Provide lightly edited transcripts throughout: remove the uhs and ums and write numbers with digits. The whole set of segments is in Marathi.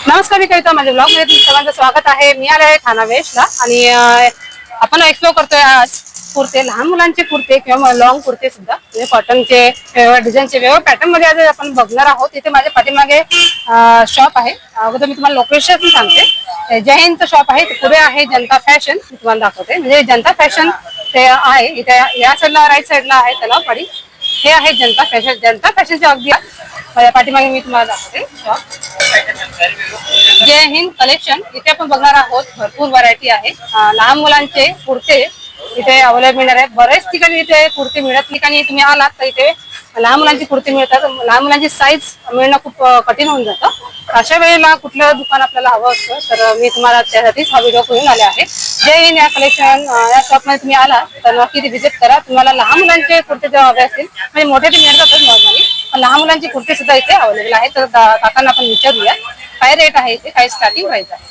नमस्कार, मी कविता. माझ्या ब्लॉग मध्ये तुमचं सर्वांचं स्वागत आहे. मी आले आहे ठाणा वेस्टला आणि आपण एक्सप्लोर करतोय आज कुर्ते, लहान मुलांचे कुर्ते किंवा लॉंग कुर्ते सुद्धा, म्हणजे कॉटनचे वेगवेगळ्या डिझाईनचे वेगवेगळ्या पॅटर्न मध्ये आज आपण बघणार आहोत. इथे माझ्या पाठीमागे शॉप आहे. अगोदर मी तुम्हाला लोकेशन सांगते. जय हिंदचं शॉप आहे, पुढे आहे जनता फॅशन. मी तुम्हाला दाखवते. म्हणजे जनता फॅशन ते आहे इथे या साईडला, राईट साईडला आहे तलावपाडी. हे आहे जनता फॅशन. जनता फॅशनच्या अगदी माझ्या पाठीमागे मी तुम्हाला दाखवते शॉप जय हिंद कलेक्शन. इथे आपण बघणार आहोत भरपूर व्हरायटी आहे. लहान मुलांचे कुर्ते इथे अवेलेबल मिळणार आहे. बरेच ठिकाणी इथे कुर्ते मिळत ठिकाणी तुम्ही आलात तर इथे लहान मुलांची कुर्ती मिळतात. लहान मुलांची साईज मिळणं खूप कठीण होऊन जातं. अशा वेळेला कुठलं दुकान आपल्याला हवं असतं तर मी तुम्हाला त्यासाठीच हा व्हिडिओ करून आले आहे. जय हिंद या कलेक्शन या शॉपमध्ये तुम्ही आला तर नक्की ते व्हिजिट करा. तुम्हाला लहान मुलांचे कुर्ते जेव्हा हवे असतील, म्हणजे मोठे ते मिळतातच नॉर्मली, पण लहान मुलांची कुर्ती सुद्धा इथे अवेलेबल आहे. तर काकांना आपण विचारूया काय रेट आहे इथे, काय स्टार्टिंग प्राइस आहे.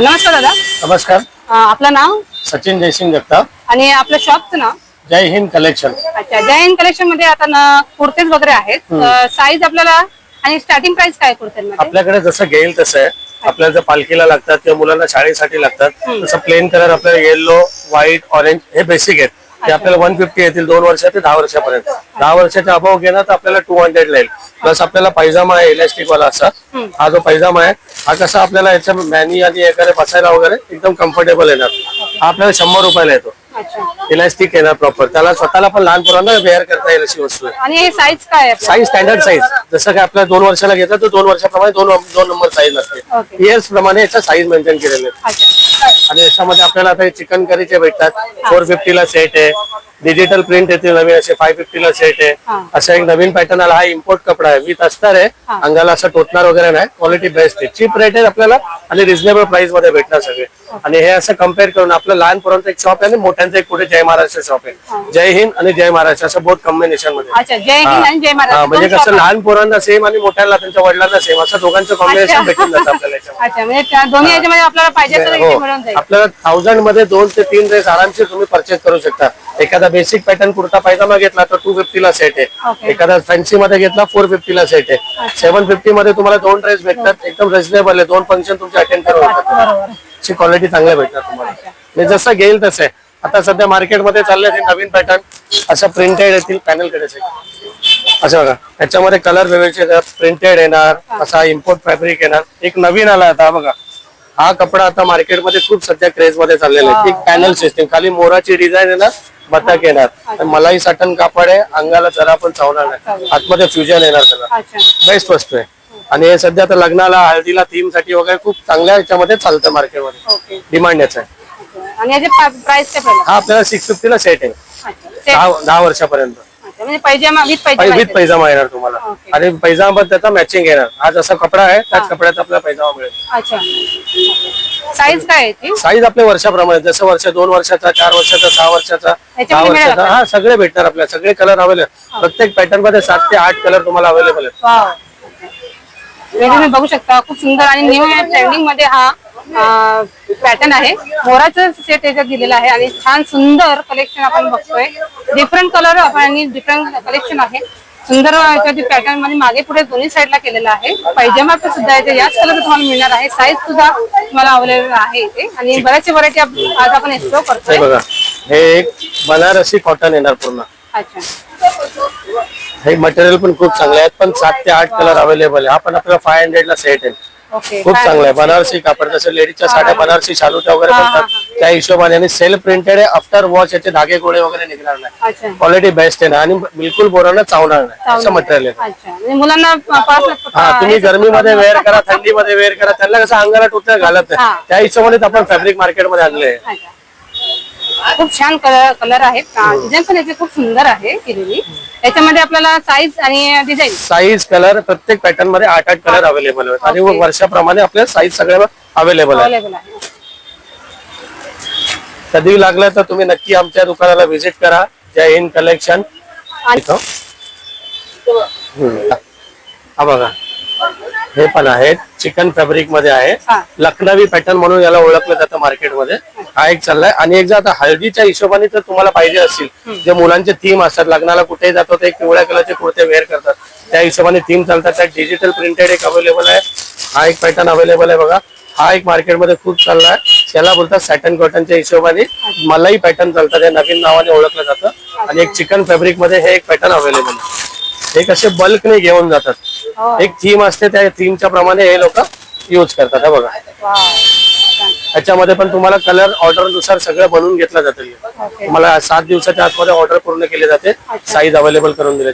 नमस्कार दादा. नमस्कार. आपलं नाव? सचिन जयसिंग जगताप. आणि आपल्या शॉपचं नाव? जय हिंद कलेक्शन. अच्छा, जय हिंद कलेक्शन मध्ये आता कुर्तेज वगैरे आहेत. साईज आपल्याला आणि स्टार्टिंग प्राइस काय कुर्त्यांमध्ये? आपल्याकडे जसं घेईल तसं आहे. आपल्याला जर पालखीला लागतात किंवा मुलांना शाळेसाठी लागतात तसं प्लेन कलर आपल्याला येलो, व्हाईट, ऑरेंज हे बेसिक आहेत. ते आपल्याला 150 येतील 2 वर्ष ते 10 वर्षापर्यंत. 10 वर्षाच्या अभाव घेणार तर आपल्याला 200 ला येईल. प्लस आपल्याला पैजामा आहे इलास्टिक वाला असा. हा जो पैजामा आहे हा कसा आपल्याला याच्या मॅनी आणि एखाद्या बसायला वगैरे एकदम कम्फर्टेबल येणार. हा आपल्याला 100 रुपयाला येतो. इलास्टिक येणार प्रॉपर. त्याला स्वतःला पण लहान पोरांना वेअर करता येईल अशी वस्तू आहे. आणि साईज काय आहे? Size standard size. जसं की आपल्याला 2 वर्षाला घेतला तर 2 वर्षाप्रमाणे 2 नंबर साईज असते. इयर्स प्रमाणे याचा साईज मेंटेन केलेले आहे. आणि याच्यामध्ये आपल्याला आता चिकन करीचे भेटतात. 450 ला सेट आहे. डिजिटल प्रिंट येते नवीन असे 550 ला सेट आहे. असा एक नवीन पॅटर्न आला. हा इम्पोर्ट कपडा आहे, विथ अस्तर आहे. अंगाला असं टोचणार वगैरे नाही. क्वालिटी बेस्ट आहे. चीप रेट आहे आपल्याला आणि रिझनेबल प्राइस मध्ये भेटणार सगळे. आणि हे असं कम्पेअर करून आपलं लहान पोरांचं एक शॉप आहे आणि मोठ्यांचं एक पुढे जय महाराष्ट्र शॉप आहे. जय हिंद आणि जय महाराष्ट्र असं बोथ कॉम्बिनेशन मध्ये. जय हिंद आणि जय महाराष्ट्र म्हणजे कसं लहान पोरांना सेम आणि मोठ्यांना त्यांच्या वडिलांना सेम असं दोघांचं कॉम्बिनेशन भेटून जातं आपल्याला. अच्छा, म्हणजे दोन्ही याच्यामध्ये आपल्याला पाहिजे तर इथे मिळून जाईल. आपल्याला 1000 मध्ये 2 ते 3 ड्रेस आरामशीर तुम्ही परचेस करू शकता. एखादा बेसिक पॅटर्न कुर्ता पायजामा घेतला तर 250 ला सेट आहे. एखादा फॅन्सी मध्ये घेतला 450 ला सेट आहे. 750 मध्ये तुम्हाला 2 ड्रेस भेटतात. एकदम रिजनेबल आहे. 2 फंक्शन तुमचे अटेंड करू शकतात. अशी क्वालिटी चांगल्या भेटतात तुम्हाला. म्हणजे जसं घेईल तसं आहे. आता सध्या मार्केटमध्ये चालले ते नवीन पॅटर्न असं प्रिंटेड येतील पॅनल कडे असं बघा. त्याच्यामध्ये कलर वेगवेगळे प्रिंटेड येणार. असा इम्पोर्ट फॅब्रिक येणार. एक नवीन आला आता बघा. हा कपडा आता मार्केटमध्ये खूप सध्या क्रेज मध्ये चाललेला आहे. एक पॅनल सिस्टीम, खाली मोराची डिझाईन येणार, बटक येणार, मलाई साटन कापड आहे. अंगाला जरा पण चावणार नाही. आतमध्ये फ्युजन येणार त्याला. बेस्ट वस्तू आहे. आणि हे सध्या आता लग्नाला, हळदीला, थीम साठी वगैरे खूप चांगल्या याच्यामध्ये चालतं मार्केटमध्ये. डिमांड याचा आहे. आणि याची प्राइस काय? हा आपल्याला 650 ला सेट आहे. 10 वर्षापर्यंत. म्हणजे पैजामा विथ पैजामा येणार तुम्हाला. आणि पैजामा त्याचा मॅचिंग येणार. हा जसा कपडा आहे त्याच कपड्याचा आपल्याला पैजामा मिळेल. अच्छा, साईज काय आहे? साईज आपल्या वर्षाप्रमाणे, जसं वर्ष 2 वर्षाचा, 4 वर्षाचा, 6 वर्षाचा, 10 वर्षाचा, हा सगळे भेटणार आपल्याला. सगळे कलर अवेलेबल. प्रत्येक पॅटर्न मध्ये 7 ते 8 कलर तुम्हाला अवेलेबल आहेत. तुम्ही बघू शकता खूप सुंदर आणि न्यू ट्रेंडिंग मध्ये हा पॅटर्न आहे. मोराचं सेट याच्यात दिलेला आहे आणि छान सुंदर कलेक्शन आपण बघतोय. डिफरंट कलर आणि डिफरंट कलेक्शन आहे. सुंदर पॅटर्न मध्ये मागे पुढे दोन्ही साईडला केलेला आहे. पैजामा पण सुद्धा आहे, याच कलर तुम्हाला मिळणार आहे. साईज सुद्धा तुम्हाला अवेलेबल आहे इथे. आणि बऱ्याचशा व्हरायटी आज आपण एक्सप्लोर करतोय. बघा, हे एक बनारसी कॉटन येणार पूर्ण. अच्छा, हे मटेरियल पण खूप चांगले आहेत. पण 7 ते 8 कलर अवेलेबल आहे. हा पण आपल्याला 500 ला सेट आहे. खूप चांगलं आहे. बनारसी कापड, जसं लेडीजच्या साड्या बनारसी शालूच्या वगैरे बनतात त्या हिशोबाने. आणि सेल्फ प्रिंटेड आहे. आफ्टर वॉश याचे धागे गोळे वगैरे निघणार नाही. क्वालिटी बेस्ट आहे ना. आणि बिलकुल पोरांना चावणार नाही असं मटेरियल आहे. मुलांना तुम्ही गरमीमध्ये वेअर करा, थंडीमध्ये वेअर करा, त्यांना कसं अंगाला टोचलं घालत नाही. त्या हिशोबाने आपण फॅब्रिक मार्केटमध्ये आणले. खूप छान कलर आहेत. डिझाईन पण याची खूप सुंदर आहे केलेली. याच्यामध्ये आपल्याला साईज आणि डिझाईन, साईज, कलर प्रत्येक पॅटर्न मध्ये 8 कलर अवेलेबल आहेत. आणि वर्षाप्रमाणे आपल्याला साईज सगळ्या अवेलेबल आहे. कधी लागलं तर तुम्ही नक्की आमच्या दुकानाला व्हिजिट करा. जय हिंद कलेक्शन. हा बघा, हे पण आहेत चिकन फॅब्रिक मध्ये आहे. हा. लखनवी पॅटर्न म्हणून याला ओळखलं जातं मार्केटमध्ये. हा एक चाललाय. आणि एक जर आता हळदीच्या हिशोबाने जर तुम्हाला पाहिजे असतील, जे मुलांचे थीम असतात, लग्नाला कुठेही जातो ते पिवळ्या कलरचे कुर्ते वेअर करतात, त्या हिशोबाने थीम चालतात. त्यात डिजिटल प्रिंटेड एक अवेलेबल आहे. हा एक पॅटर्न अवेलेबल आहे बघा. हा एक मार्केटमध्ये खूप चाललाय. याला बोलतात सॅटन कॉटनच्या हिशोबाने मलाई पॅटर्न चालतात, हे नवीन नावाने ओळखलं जातं. आणि एक चिकन फॅब्रिक मध्ये हे एक पॅटर्न अवेलेबल आहे. हे कसे बल्कने घेऊन जातात. एक थीम असते, त्या थीमच्या प्रमाणे हे लोक यूज करतात. हे बघा, त्याच्यामध्ये पण तुम्हाला कलर ऑर्डर नुसार सगळं बनवून घेतलं जातं. तुम्हाला 7 दिवसाच्या आतमध्ये ऑर्डर पूर्ण केली जाते. साईज अवेलेबल करून दिले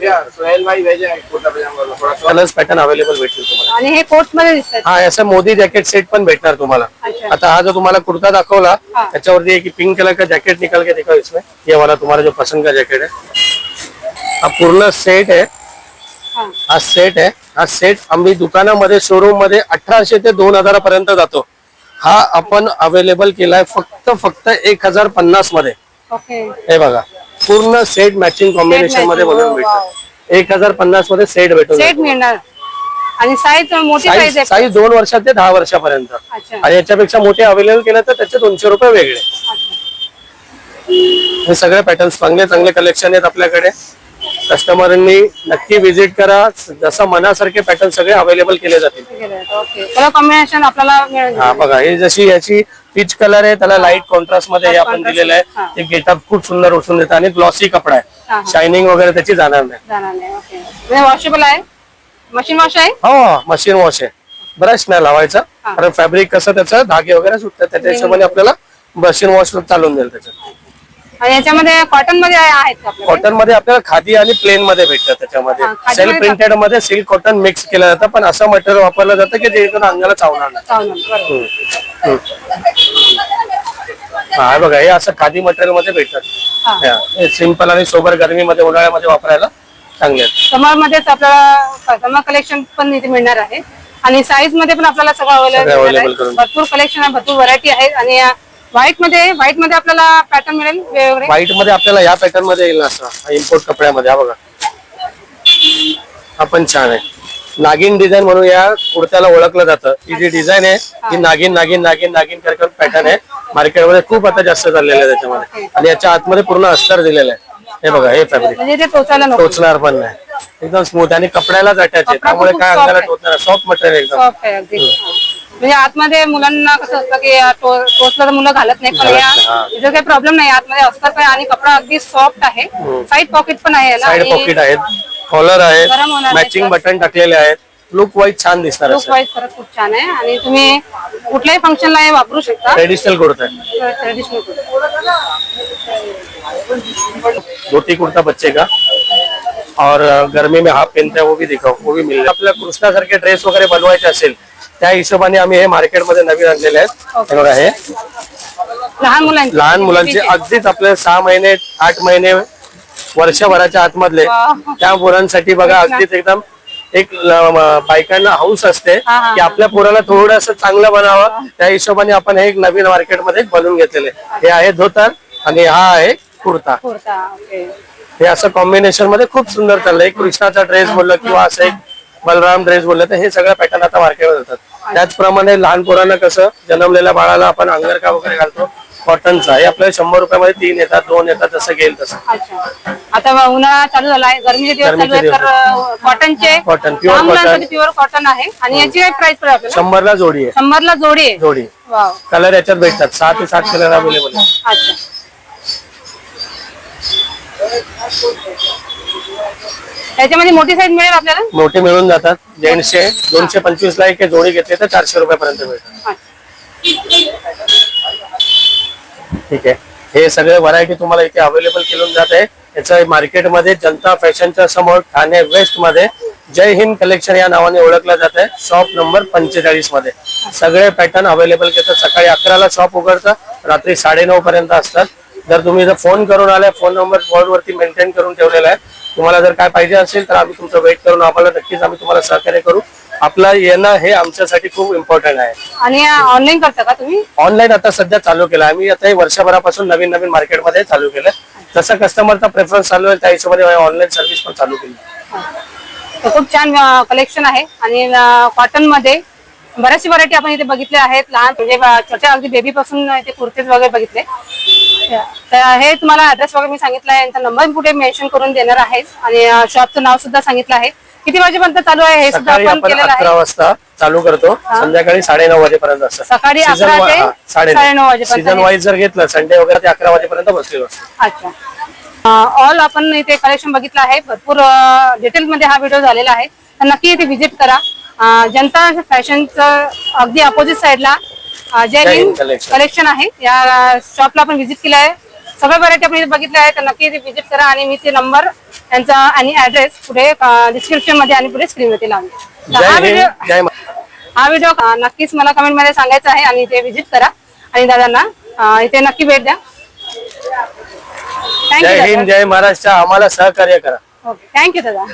कलर्स पॅटर्न अवेलेबल भेटतील तुम्हाला. आणि हे कोट मध्ये दिसतात. हा, असं मोदी जॅकेट सेट पण भेटणार तुम्हाला. आता हा जो तुम्हाला कुर्ता दाखवला त्याच्यावरती एक पिंक कलर का जॅकेट निकल के दिखाओ इसमें. ये वाला तुम्हाला जो पसंद का जॅकेट है, हा पूर्ण सेट आहे. हा सेट आहे. हा सेट आम्ही दुकानामध्ये शोरूम मध्ये 1800 ते 2000 पर्यंत जातो. हा आपण अवेलेबल केलाय फक्त 1050 मध्ये. ओके. हे बघा, पूर्ण सेट मॅचिंग कॉम्बिनेशन मध्ये बनवून भेटतात. 1050 मध्ये सेट भेटून सेट मिळणार. आणि साईज मोठी साईज आहे. साईज 2 वर्षात ते 10 वर्षापर्यंत. अच्छा. आणि याच्यापेक्षा मोठे अवेलेबल केले तर त्याचे 200 रुपये वेगळे. हे सगळे पॅटर्न्स चांगले कलेक्शन आहेत आपल्याकडे. कस्टमरांनी नक्की विजिट करा. जसं मनासारखे पॅटर्न सगळे अवेलेबल केले जातील. ओके. कलर कॉम्बिनेशन आपल्याला मिळेल. हा बघा, हे जशी याची पीच कलर आहे, त्याला लाईट कॉन्ट्रास्ट मध्ये हे आपण दिलेलं आहे. ते गेटअप खूप सुंदर उठून देतं. आणि ग्लॉसी कपडा आहे, शायनिंग वगैरे त्याची जाणार नाही. ओके. वॉशेबल आहे, मशीन वॉश आहे. हो, मशीन वॉश आहे. ब्रश नाही लावायचा, कारण फॅब्रिक कसं त्याचं धागे वगैरे सुटतात, त्याच्या हिशोबाने आपल्याला मशीन वॉश चालून देईल त्याच्यात. आणि याच्यामध्ये कॉटन मध्ये आहेत का आपल्याकडे? कॉटन मध्ये आपल्याला खादी आणि प्लेन मध्ये भेटतात. त्याच्यामध्ये सेल्फ प्रिंटेड मध्ये सिल्क कॉटन मिक्स केलं जातं, पण असं मटेरियल वापरलं जातं की जे अंगाला चावणार नाही. हा बघा, हे असं खादी मटेरियल मध्ये भेटतात. सिंपल आणि सोबर गरमीमध्ये उन्हाळ्यामध्ये वापरायला चांगले आहेत. समर मध्येच आपल्याला समर कलेक्शन पण इथे मिळणार आहे. आणि साईज मध्ये पण आपल्याला सगळं अवेलेबल आहे. भरपूर कलेक्शन आहे, भरपूर व्हरायटी आहे. आणि व्हाईट मध्ये आपल्याला पॅटर्न मिळेल वेगवेगळे. व्हाईट मध्ये आपल्याला या पॅटर्न मध्ये येईल असं इम्पोर्ट कपड्यामध्ये. हा बघा, हा पण छान आहे. नागिन डिझाईन म्हणून या कुर्त्याला ओळखलं जातं. ही जी डिझाईन आहे ती नागिन नागिन नागिन नागिन करके पॅटर्न आहे. मार्केटमध्ये खूप आता जास्त चाललेलं आहे त्याच्यामध्ये. आणि याच्या आतमध्ये पूर्ण अस्तर दिलेलं आहे. हे बघा, हे फॅब्रिक म्हणजे ते टोचायला नको. टोचणार पण नाही, एकदम स्मूथ आणि कपड्यालाच अटॅच आहे, त्यामुळे काय अंगाला टोचणार. सॉफ्ट मटेरियल एकदम. सॉफ्ट आहे अगदी. म्हणजे आतमध्ये मुलांना कसं असतं की टोचलं तर मुलं घालत नाही, पण याचा काही प्रॉब्लेम नाही. आतमध्ये अस्तर पण आणि कपडा अगदी सॉफ्ट आहे. साईड पॉकेट पण आहे याला. साईड पॉकेट आहेत, कॉलर आहेत, मॅचिंग बटन टाकलेले आहेत. लुक वाईज छान दिसणार. लुक वाईज खरंच खूप छान आहे. आणि तुम्ही कुठल्याही फंक्शनला हे वापरू शकता. ट्रेडिशनल कुर्ता है, ट्रेडिशनल धोती कुर्ता बच्चे का. और गर्मी में हाफ पहनते हैं वो भी दिखाओ, वो भी मिळेल. आपल्याला कृष्णासारखे ड्रेस वगैरे बनवायचे असेल त्या हिशोबाने आम्ही हे मार्केटमध्ये नवीन आणलेले आहेत. हे बघा, हे लहान मुलांचे अगदीच आपले 6 महिने 8 महिने वर्षभराच्या आतमधले त्या मुलांसाठी बघा. अगदीच एकदम एक बायकांना हाऊस असते की आपल्या पोराला थोडंसं चांगलं बनावं, त्या हिशोबाने आपण हे एक नवीन मार्केटमध्ये बनवून घेतलेले. हे आहे धोतर आणि हा आहे कुर्ता. हे असं कॉम्बिनेशन मध्ये खूप सुंदर चाललंय. कृष्णाचा ड्रेस बोललं किंवा असं एक बलराम ड्रेस बोललं तर हे सगळं पॅटर्न आता मार्केटमध्ये जातात. त्याचप्रमाणे लहान पोरांना कसं जन्मलेल्या बाळाला आपण अंगरखा वगैरे घालतो कॉटनचा, हे आपल्याला 100 रुपयामध्ये 3 येतात, 2 येतात, जसं घेईल तसं. आता उन्हाळा चालू झालाय, गरमीचे दिवस चालू आहेत, तर कॉटनचे कॉटन प्युअर कॉटन आहे. आणि याची काय प्राइस पडेल आपल्याला? 100 ला जोडी आहे. 100 ला जोडी आहे. जोडी. कलर याच्यात भेटतात, 6 ते 7 कलर अवेलेबल आहे. अच्छा. त्याच्यामध्ये मोठी साईज मिळेल आपल्याला? मोठे मिळून जातात. जेंट्सचे 225 ला एक जोडी घेतली तर 400 रुपयापर्यंत मिळतात. ठीक आहे, हे सगळे व्हरायटी तुम्हाला इथे अवेलेबल केलं जात आहे. याचं मार्केटमध्ये जनता फॅशनच्या समोर ठाणे वेस्ट मध्ये जय हिंद कलेक्शन या नावाने ओळखलं जात आहे. शॉप नंबर 45 मध्ये सगळे पॅटर्न अवेलेबल घेतात. सकाळी 11ला शॉप उघडतं, रात्री 9:30 पर्यंत असतात. जर तुम्ही जर फोन करून आलाय, फोन नंबर बोर्डवरती मेंटेन करून ठेवलेला आहे. तुम्हाला जर काय पाहिजे असेल तर आम्ही तुमचं वेट करून आम्हाला नक्कीच आम्ही तुम्हाला सहकार्य करू. आपला येणं हे आमच्यासाठी खूप इम्पॉर्टंट आहे. आणि ऑनलाईन करता का तुम्ही? ऑनलाईन आता सध्या चालू केलं आम्ही. आता वर्षभरापासून नवीन मार्केटमध्ये चालू केलं. जसं कस्टमरचा प्रेफरन्स चालू आहे त्या हिशोबाने ऑनलाईन सर्व्हिस पण चालू केली. तर खूप छान कलेक्शन आहे आणि कॉटन मध्ये बऱ्याचशी व्हरायटी आपण इथे बघितले आहेत. लहान म्हणजे छोट्या अगदी बेबी पासून इथे कुर्तेज वगैरे बघितले. तर हे तुम्हाला ऍड्रेस वगैरे मी सांगितलं आहे, यांचा नंबर पुढे मेन्शन करून देणार आहे आणि शॉपचं नाव सुद्धा सांगितलं आहे. किती वाजेपर्यंत चालू आहे हे सुद्धा सकाळी आपण आपण केलेलं 11 आहे. वाजता चालू करतो, संध्याकाळी 9:30 वाजेपर्यंत असतं. सकाळी 11 ते 9:30 वाजेपर्यंत. सीझन वाईज जर घेतलं संडे वगैरे ते 11 वाजेपर्यंत बसलेलो असतो. अच्छा, ऑल आपण इथे कलेक्शन बघितलं आहे. भरपूर डिटेल मध्ये हा व्हिडिओ झालेला आहे. तर नक्की इथे व्हिजिट करा. जनता फॅशनचं अगदी अपोजिट साइडला जय हिंद कलेक्शन आहे. या शॉपला आपण व्हिजिट केलं आहे. सगळ्या व्हरायटी आपण इथे बघितल्या आहे. तर नक्की इथे व्हिजिट करा आणि मी ते नंबर त्यांचा आणि ऍड्रेस पुढे डिस्क्रिप्शन मध्ये आणि पुढे स्क्रीन वरती लावून. हा व्हिडिओ नक्कीच मला कमेंट मध्ये सांगायचा आहे आणि इथे व्हिजिट करा आणि दादांना इथे नक्की भेट द्या. जय हिंद, जय महाराष्ट्र. आम्हाला सहकार्य करा. ओके, थँक्यू दादा.